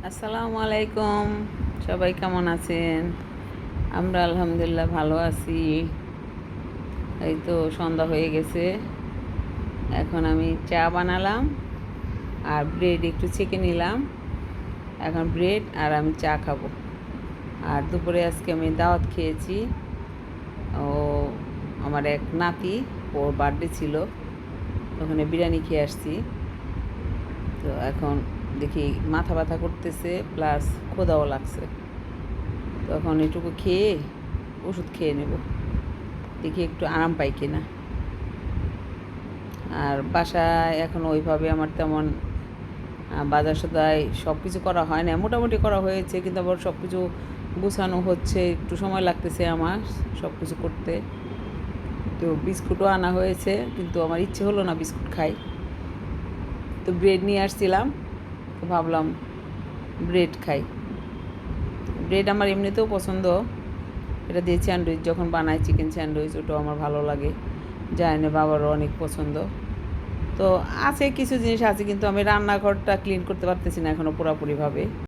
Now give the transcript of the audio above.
আসসালামু আলাইকুম। সবাই কেমন আছেন? আমরা আলহামদুলিল্লাহ ভালো আছি। এই তো সন্ধ্যা হয়ে গেছে। এখন আমি চা বানালাম আর ব্রেড একটু ছেঁকে নিলাম। এখন ব্রেড আর আমি চা খাবো। আর দুপুরে আজকে আমি দাওয়াত খেয়েছি। ও আমার এক নাতি, ওর বার্থডে ছিল, ওখানে বিরিয়ানি খেয়ে আসছি। তো এখন দেখি মাথা ব্যথা করতেছে, প্লাস ক্ষুধাও লাগছে। তখন এটুকু খেয়ে ওষুধ খেয়ে নেব, দেখি একটু আরাম পাই কিনা। আর বাসায় এখন ওইভাবে আমার তেমন বাজার সদাই সব কিছু করা হয় না, মোটামুটি করা হয়েছে, কিন্তু আবার সব কিছু গুছানো হচ্ছে, একটু সময় লাগতেছে আমার সব কিছু করতে। তো বিস্কুটও আনা হয়েছে, কিন্তু আমার ইচ্ছে হলো না বিস্কুট খাই। তো ব্রেড নিয়ে আসছিলাম, তো ভাবলাম ব্রেড খাই। ব্রেড আমার এমনিতেও পছন্দ, এটা দিয়ে স্যান্ডউইচ যখন বানাই, চিকেন স্যান্ডউইচ, ওটাও আমার ভালো লাগে। জায়নে বাবারও অনেক পছন্দ। তো আছে কিছু জিনিস আছে, কিন্তু আমি রান্নাঘরটা ক্লিন করতে পারতেছি না এখনও পুরোপুরিভাবে।